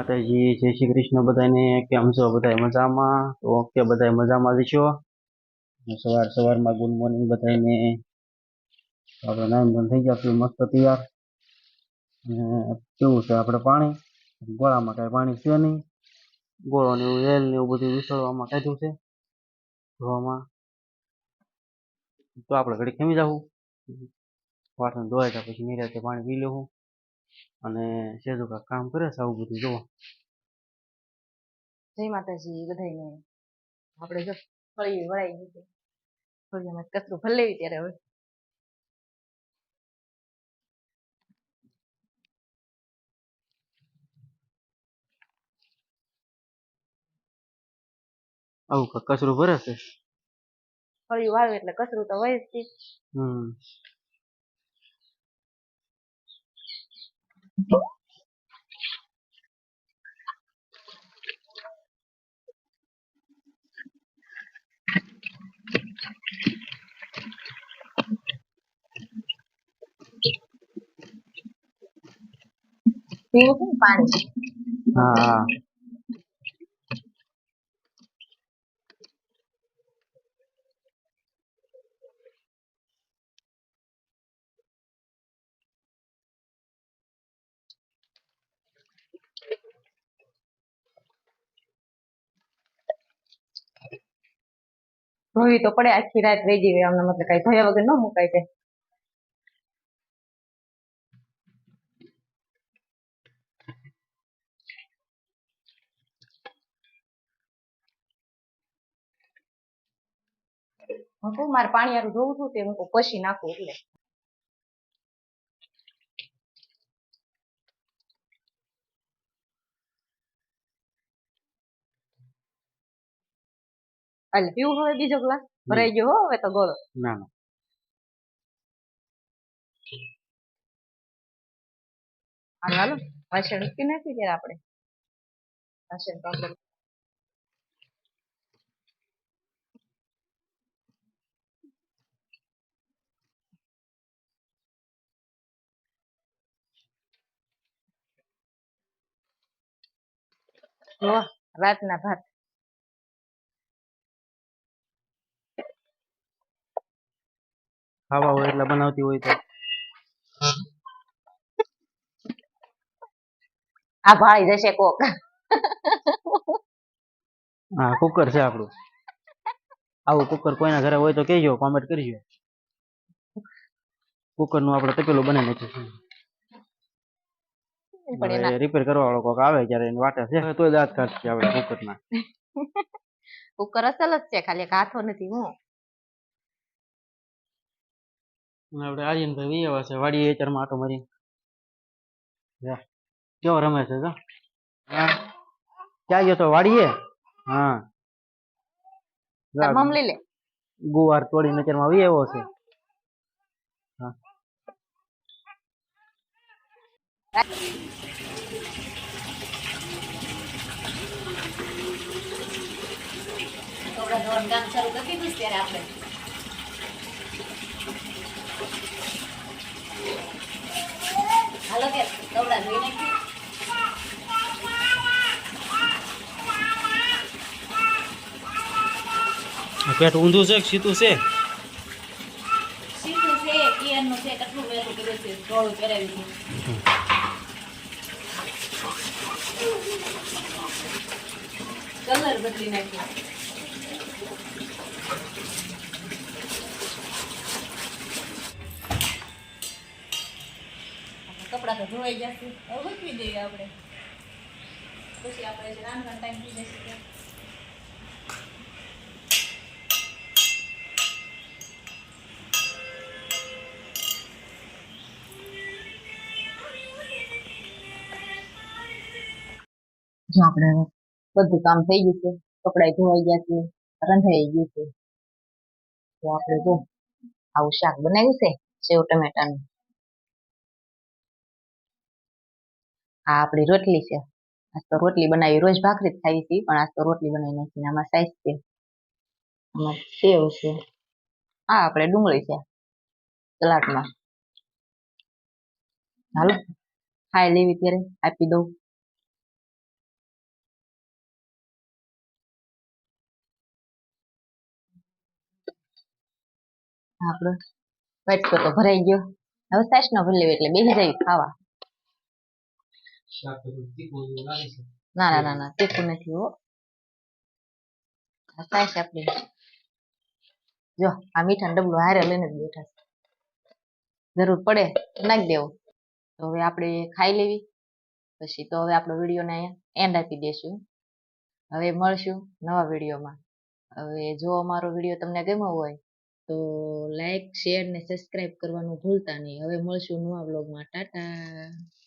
માતાજી, જય શ્રી કૃષ્ણ બધાને. કેમ છો બધા? મજામાં? તો ઓકે, બધા મજામાં જ છો. સવારમાં ગુડ મોર્નિંગ બધાને. આપણે નાઈન બંધ થઈ ગયા, મસ્ત તૈયાર. કેવું છે આપણે પાણી? ગોળામાં કાંઈ પાણી છે નહીં. ગોળો ને એવું એલ ને એવું બધું વિસળવામાં કાઢ્યું છે ધોવામાં. તો આપણે ઘડી ખેમી જવું, વાસણ ધોવાય ત્યાં પછી નિરાતે પાણી પી લેવું. અને સેજુ કામ કરે છે આવું બધું જોવો. જય માતાજી બધાને. આપણે જો ફળી વળાઈ ગઈ છે, ફળીમાં કચરું ભરી લેવી ત્યારે હવે આવું કચરું ભરે છે. ફળી વાળું એટલે કચરું તો હોય જ છે. પીવું પાણી. હા, ધોવી તો પડે, આખી રાત રહી જઈએ અમને, મતલબ કઈ ધોયા વગર ન મુકાય છે. મારે પાણી હારું ધોવું છું તે હું પછી નાખું એટલે પીવું. હવે બીજો ગ્લાસ ભરાઈ ગયો હો હવે તો ગોળો. ના ના, હાલો વાસણ ઉકી નાખી ત્યારે આપણે વાસણ પાપડ રાતના ભાત. ખાવા હોય એટલે બનાવતી હોય તો આ ભાળી જશે કોક. હા, કુકર છે આપણું. આવું કુકર કોઈના ઘરે હોય તો કહેજો, કોમેન્ટ કરજો. કુકર નું આપણે તપેલું બનાવી નાખ્યું છે. રિપેર કરવા વાળો કોક આવે ત્યારે એની વાટે છે તો દાંત કાઢશે આપણે કુકરના. કુકર અસલ જ છે, ખાલી હાથો નથી. હું આપણે આર્યનભાઈ એવા છે વાડી એચરમાં આટો મારી. કેવો રમે છે? ક્યાં ગયો તો? વાડીએ. હા, મમલી લે ગુવાર તોડી નજરમાં આવી આવ્યો છે. હા, કામ શરૂ કરી દીધું ત્યારે આપણે હાલો કે કપડા ધોઈ નાખી. પેટ ઊંધું છે કે સીધું છે? સીધું છે, કિયરનું છે, કેટલું વેલું કર્યું છે, થોડું પહેરાવી દીધું. કલર બદલી નાખ્યો. કપડા તો ધોવાઈ જશે, હવે મૂકવી દઈએ આપણે, પછી આપણે રાંધવાનો ટાઈમ થઈ જશે. જો આપણે બધું કામ થઈ ગયું છે, કપડા ધોવાઈ ગયા છે, રંધાઈ ગયું છે. તો આપણે જો આવું શાક બનાવ્યું છે, સેવ ટમેટાનું. આ આપણી રોટલી છે. આજ તો રોટલી બનાવી, રોજ ભાખરી જ ખાવી છે, પણ આજ તો રોટલી બનાવી નાખી. આમાં સાઈઝ છે, આમાં સેવ છે, આ આપણે ડુંગળી છે સલાડમાં. હાલો ખાઈ લેવી ત્યારે આપી દઉં. આપણો વાટકો તો ભરાઈ ગયો. હવે સાસ નો ભરી લેવી એટલે બેસી જાય ખાવા. ના ના ના ના તીખું નથી હો. સાસ આપણી જો આ મીઠાનો ડબલો હારે લઈને જ બેઠા છે. જરૂર પડે તો નાખી દેવો. તો હવે આપણે ખાઈ લેવી પછી તો હવે આપણો વિડીયોને એન્ડ આપી દેશું. હવે મળશું નવા વિડીયોમાં. હવે જો અમારો વિડીયો તમને ગમ્યો હોય તો લાઈક શેર ને સબસ્ક્રાઈબ કરવાનું ભૂલતા નહીં. હવે મળશું નવા વ્લોગમાં. ટાટા.